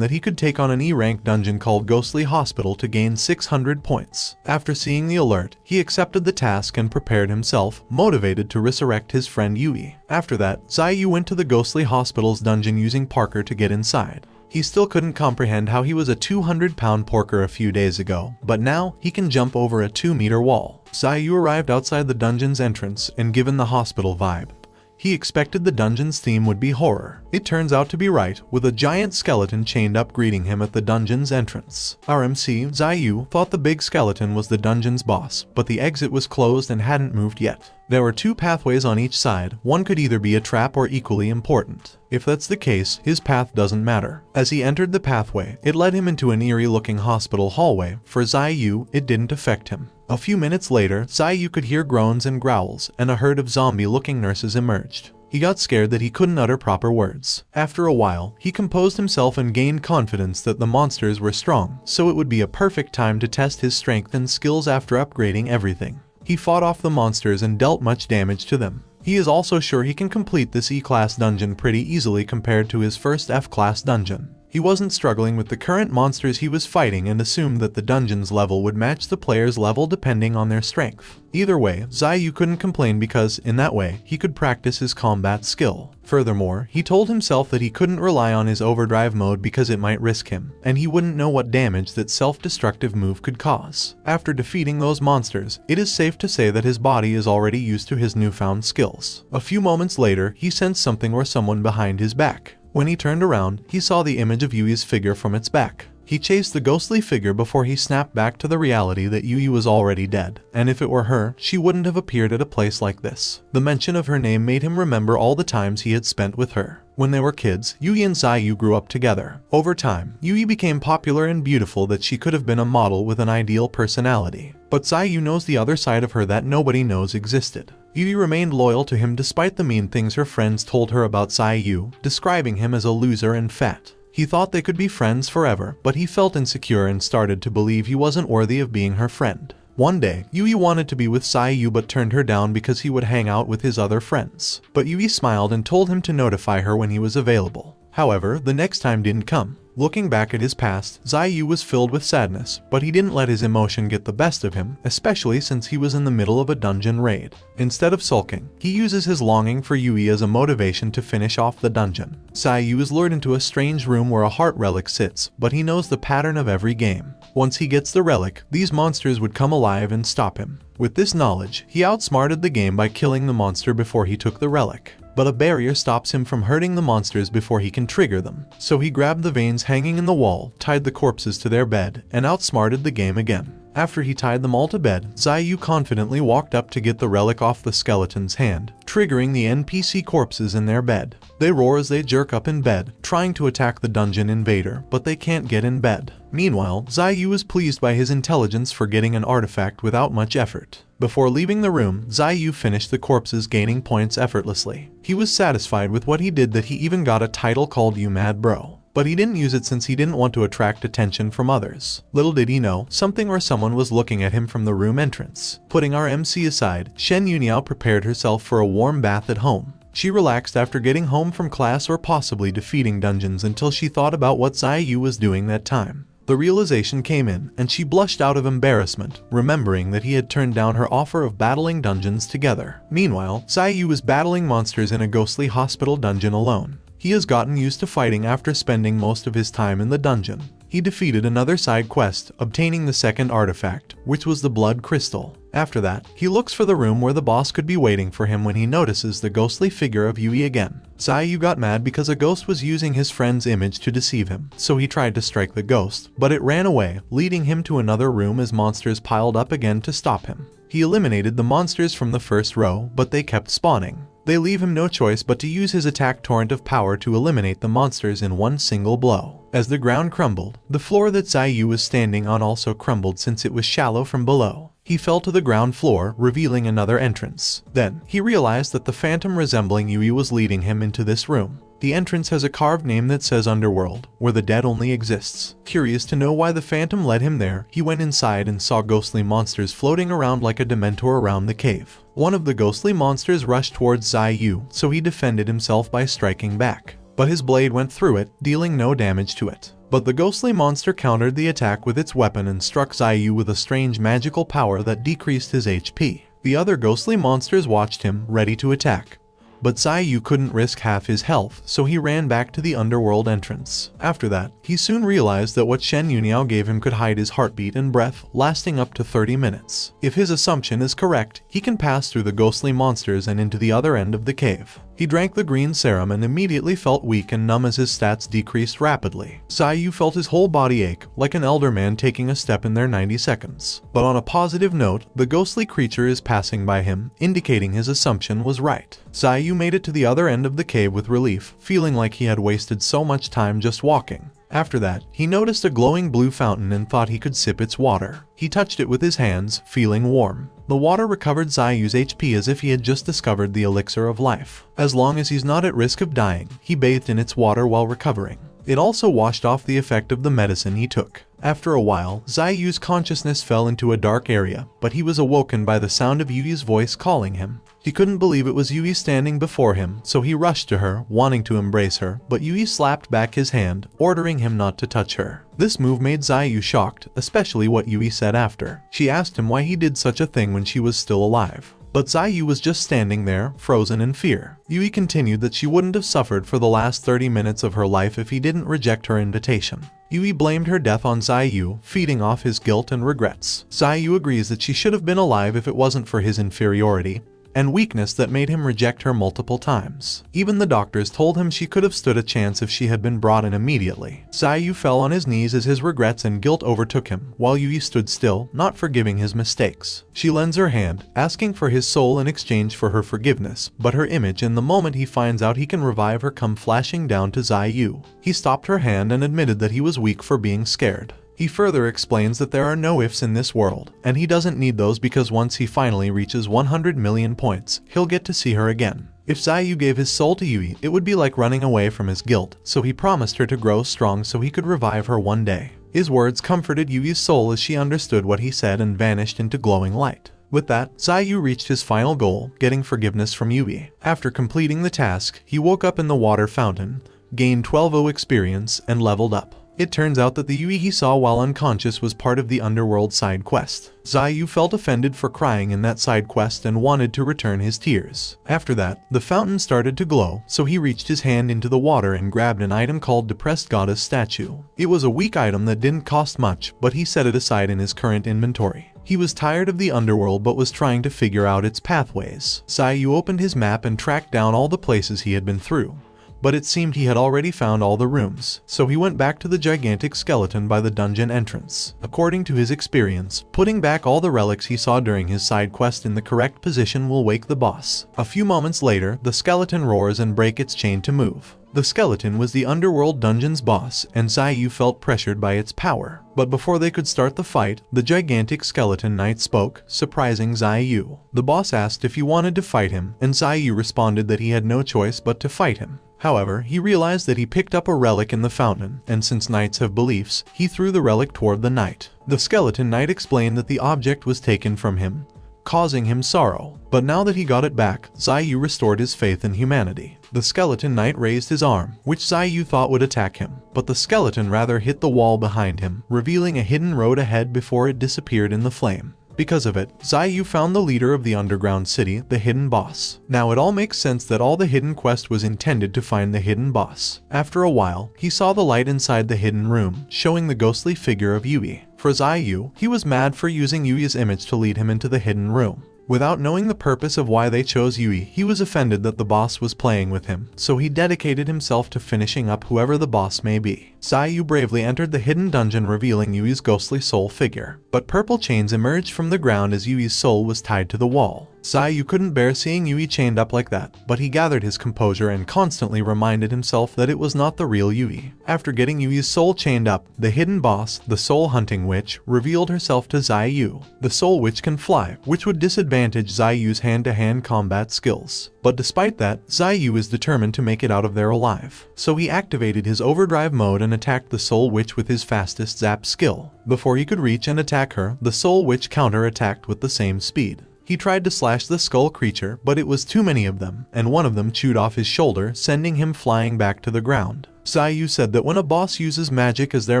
that he could take on an E-rank dungeon called Ghostly Hospital to gain 600 points. After seeing the alert, he accepted the task and prepared himself, motivated to resurrect his friend Yui. After that, Xiyu went to the Ghostly Hospital's dungeon using Parker to get inside. He still couldn't comprehend how he was a 200-pound porker a few days ago, but now he can jump over a 2-meter wall. Xiyu arrived outside the dungeon's entrance and given the hospital vibe. He expected the dungeon's theme would be horror. It turns out to be right, with a giant skeleton chained up greeting him at the dungeon's entrance. RMC Xiyu thought the big skeleton was the dungeon's boss, but the exit was closed and hadn't moved yet. There were 2 pathways on each side, one could either be a trap or equally important. If that's the case, his path doesn't matter. As he entered the pathway, it led him into an eerie-looking hospital hallway. For Xiyu, it didn't affect him. A few minutes later, Xiyu could hear groans and growls, and a herd of zombie-looking nurses emerged. He got scared that he couldn't utter proper words. After a while, he composed himself and gained confidence that the monsters were strong, so it would be a perfect time to test his strength and skills after upgrading everything. He fought off the monsters and dealt much damage to them. He is also sure he can complete this E-class dungeon pretty easily compared to his first F-class dungeon. He wasn't struggling with the current monsters he was fighting and assumed that the dungeon's level would match the player's level depending on their strength. Either way, Xiyu couldn't complain because, in that way, he could practice his combat skill. Furthermore, he told himself that he couldn't rely on his overdrive mode because it might risk him, and he wouldn't know what damage that self-destructive move could cause. After defeating those monsters, it is safe to say that his body is already used to his newfound skills. A few moments later, he sensed something or someone behind his back. When he turned around, he saw the image of Yui's figure from its back. He chased the ghostly figure before he snapped back to the reality that Yui was already dead, and if it were her, she wouldn't have appeared at a place like this. The mention of her name made him remember all the times he had spent with her. When they were kids, Yui and Xiyu grew up together. Over time, Yui became popular and beautiful that she could have been a model with an ideal personality. But Xiyu knows the other side of her that nobody knows existed. Yui remained loyal to him despite the mean things her friends told her about Xiyu, describing him as a loser and fat. He thought they could be friends forever, but he felt insecure and started to believe he wasn't worthy of being her friend. One day, Yui wanted to be with Xiyu but turned her down because he would hang out with his other friends. But Yui smiled and told him to notify her when he was available. However, the next time didn't come. Looking back at his past, Xiyu was filled with sadness, but he didn't let his emotion get the best of him, especially since he was in the middle of a dungeon raid. Instead of sulking, he uses his longing for Yui as a motivation to finish off the dungeon. Xiyu is lured into a strange room where a heart relic sits, but he knows the pattern of every game. Once he gets the relic, these monsters would come alive and stop him. With this knowledge, he outsmarted the game by killing the monster before he took the relic. But a barrier stops him from hurting the monsters before he can trigger them. So he grabbed the veins hanging in the wall, tied the corpses to their bed, and outsmarted the game again. After he tied them all to bed, Xiyu confidently walked up to get the relic off the skeleton's hand, triggering the NPC corpses in their bed. They roar as they jerk up in bed, trying to attack the dungeon invader, but they can't get in bed. Meanwhile, Xiyu is pleased by his intelligence for getting an artifact without much effort. Before leaving the room, Xiyu finished the corpses, gaining points effortlessly. He was satisfied with what he did that he even got a title called You Mad Bro. But he didn't use it since he didn't want to attract attention from others. Little did he know, something or someone was looking at him from the room entrance. Putting our MC aside, Shen Yuniao prepared herself for a warm bath at home. She relaxed after getting home from class or possibly defeating dungeons until she thought about what Xiyu was doing that time. the realization came in, and she blushed out of embarrassment, remembering that he had turned down her offer of battling dungeons together. Meanwhile, Zai-Yu is battling monsters in a ghostly hospital dungeon alone. He has gotten used to fighting after spending most of his time in the dungeon. He defeated another side quest, obtaining the second artifact, which was the blood crystal. After that, he looks for the room where the boss could be waiting for him when he notices the ghostly figure of Yui again. Zai-Yu got mad because a ghost was using his friend's image to deceive him, so he tried to strike the ghost, but it ran away, leading him to another room as monsters piled up again to stop him. He eliminated the monsters from the first row, but they kept spawning. They leave him no choice but to use his attack torrent of power to eliminate the monsters in one single blow. As the ground crumbled, the floor that Zai-Yu was standing on also crumbled since it was shallow from below. He fell to the ground floor, revealing another entrance. Then, he realized that the phantom resembling Yui was leading him into this room. The entrance has a carved name that says Underworld, where the dead only exists. Curious to know why the phantom led him there, he went inside and saw ghostly monsters floating around like a dementor around the cave. One of the ghostly monsters rushed towards Zai-Yu, so he defended himself by striking back. But his blade went through it, dealing no damage to it. But the ghostly monster countered the attack with its weapon and struck Zai-Yu with a strange magical power that decreased his HP. The other ghostly monsters watched him, ready to attack. But Zai-Yu couldn't risk half his health, so he ran back to the underworld entrance. After that, he soon realized that what Shen Yuniao gave him could hide his heartbeat and breath, lasting up to 30 minutes. If his assumption is correct, he can pass through the ghostly monsters and into the other end of the cave. He drank the green serum and immediately felt weak and numb as his stats decreased rapidly. Zai-Yu felt his whole body ache, like an elder man taking a step in their 90 seconds. But on a positive note, the ghostly creature is passing by him, indicating his assumption was right. Zai-Yu made it to the other end of the cave with relief, feeling like he had wasted so much time just walking. After that, he noticed a glowing blue fountain and thought he could sip its water. He touched it with his hands, feeling warm. The water recovered Zai-Yu's HP as if he had just discovered the elixir of life. As long as he's not at risk of dying, he bathed in its water while recovering. It also washed off the effect of the medicine he took. After a while, Zai-Yu's consciousness fell into a dark area, but he was awoken by the sound of Yui's voice calling him. He couldn't believe it was Yui standing before him, so he rushed to her, wanting to embrace her, but Yui slapped back his hand, ordering him not to touch her. This move made Zai-Yu shocked, especially what Yui said after. She asked him why he did such a thing when she was still alive. But Zai-Yu was just standing there, frozen in fear. Yui continued that she wouldn't have suffered for the last 30 minutes of her life if he didn't reject her invitation. Yui blamed her death on Zai-Yu, feeding off his guilt and regrets. Zai-Yu agrees that she should have been alive if it wasn't for his inferiority and weakness that made him reject her multiple times. Even the doctors told him she could have stood a chance if she had been brought in immediately. Zai-Yu fell on his knees as his regrets and guilt overtook him, while Yui stood still, not forgiving his mistakes. She lends her hand, asking for his soul in exchange for her forgiveness, but her image in the moment he finds out he can revive her come flashing down to Zai-Yu. He stopped her hand and admitted that he was weak for being scared. He further explains that there are no ifs in this world, and he doesn't need those because once he finally reaches 100 million points, he'll get to see her again. If Zai-Yu gave his soul to Yui, it would be like running away from his guilt, so he promised her to grow strong so he could revive her one day. His words comforted Yui's soul as she understood what he said and vanished into glowing light. With that, Zai-Yu reached his final goal, getting forgiveness from Yui. After completing the task, he woke up in the water fountain, gained 12O experience, and leveled up. It turns out that the Yui he saw while unconscious was part of the underworld side quest. Zai-Yu felt offended for crying in that side quest and wanted to return his tears. After that, the fountain started to glow, so he reached his hand into the water and grabbed an item called Depressed Goddess Statue. It was a weak item that didn't cost much, but he set it aside in his current inventory. He was tired of the underworld but was trying to figure out its pathways. Zai-Yu opened his map and tracked down all the places he had been through. But it seemed he had already found all the rooms, so he went back to the gigantic skeleton by the dungeon entrance. According to his experience, putting back all the relics he saw during his side quest in the correct position will wake the boss. A few moments later, the skeleton roars and breaks its chain to move. The skeleton was the underworld dungeon's boss, and Zai-Yu felt pressured by its power. But before they could start the fight, the gigantic skeleton knight spoke, surprising Zai-Yu. The boss asked if he wanted to fight him, and Zai-Yu responded that he had no choice but to fight him. However, he realized that he picked up a relic in the fountain, and since knights have beliefs, he threw the relic toward the knight. The skeleton knight explained that the object was taken from him, causing him sorrow. But now that he got it back, Zai-Yu restored his faith in humanity. The skeleton knight raised his arm, which Zai-Yu thought would attack him, but the skeleton rather hit the wall behind him, revealing a hidden road ahead before it disappeared in the flame. Because of it, Zai Yu found the leader of the underground city, the hidden boss. Now it all makes sense that all the hidden quest was intended to find the hidden boss. After a while, he saw the light inside the hidden room, showing the ghostly figure of Yui. For Zai Yu, he was mad for using Yui's image to lead him into the hidden room. Without knowing the purpose of why they chose Yui, he was offended that the boss was playing with him, so he dedicated himself to finishing up whoever the boss may be. Zai Yu bravely entered the hidden dungeon, revealing Yui's ghostly soul figure. But purple chains emerged from the ground as Yui's soul was tied to the wall. Zai Yu couldn't bear seeing Yui chained up like that, but he gathered his composure and constantly reminded himself that it was not the real Yui. After getting Yui's soul chained up, the hidden boss, the Soul Hunting Witch, revealed herself to Zai Yu. The Soul Witch can fly, which would disadvantage Zai Yu's hand-to-hand combat skills. But despite that, Zai Yu is determined to make it out of there alive. So he activated his overdrive mode and attacked the Soul Witch with his fastest zap skill. Before he could reach and attack her, the Soul Witch counter-attacked with the same speed. He tried to slash the skull creature, but it was too many of them, and one of them chewed off his shoulder, sending him flying back to the ground. Zai Yu said that when a boss uses magic as their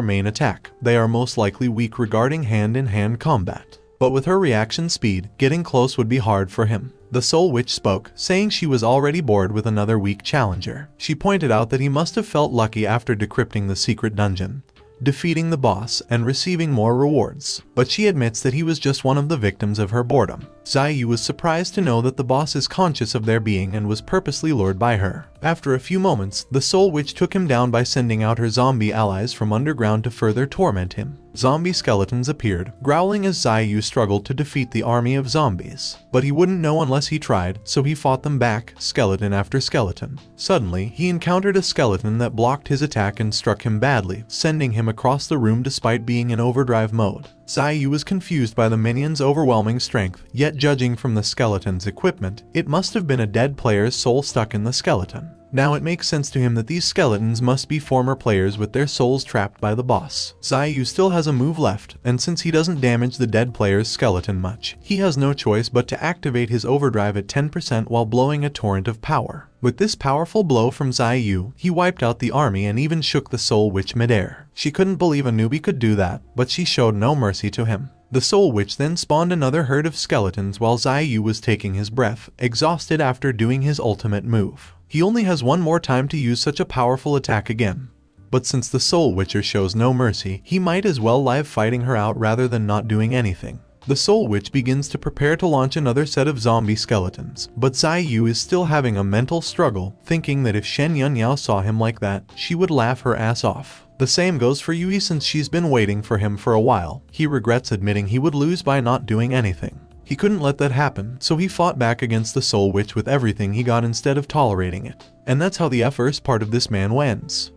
main attack, they are most likely weak regarding hand-in-hand combat. But with her reaction speed, getting close would be hard for him. The Soul Witch spoke, saying she was already bored with another weak challenger. She pointed out that he must have felt lucky after decrypting the secret dungeon, defeating the boss, and receiving more rewards. But she admits that he was just one of the victims of her boredom. Zai Yu was surprised to know that the boss is conscious of their being and was purposely lured by her. After a few moments, the Soul Witch took him down by sending out her zombie allies from underground to further torment him. Zombie skeletons appeared, growling as Zai Yu struggled to defeat the army of zombies. But he wouldn't know unless he tried, so he fought them back, skeleton after skeleton. Suddenly, he encountered a skeleton that blocked his attack and struck him badly, sending him across the room despite being in overdrive mode. Zai Yu was confused by the minion's overwhelming strength, yet judging from the skeleton's equipment, it must have been a dead player's soul stuck in the skeleton. Now it makes sense to him that these skeletons must be former players with their souls trapped by the boss. Zai Yu still has a move left, and since he doesn't damage the dead player's skeleton much, he has no choice but to activate his overdrive at 10% while blowing a torrent of power. With this powerful blow from Zai Yu, he wiped out the army and even shook the Soul Witch midair. She couldn't believe a newbie could do that, but she showed no mercy to him. The Soul Witch then spawned another herd of skeletons while Zai Yu was taking his breath, exhausted after doing his ultimate move. He only has one more time to use such a powerful attack again. But since the Soul Witcher shows no mercy, he might as well live fighting her out rather than not doing anything. The Soul Witch begins to prepare to launch another set of zombie skeletons, but Zai Yu is still having a mental struggle, thinking that if Shen Yunyao saw him like that, she would laugh her ass off. The same goes for Yui since she's been waiting for him for a while. He regrets admitting he would lose by not doing anything. He couldn't let that happen, so he fought back against the Soul Witch with everything he got instead of tolerating it. And that's how the first part of this man ends.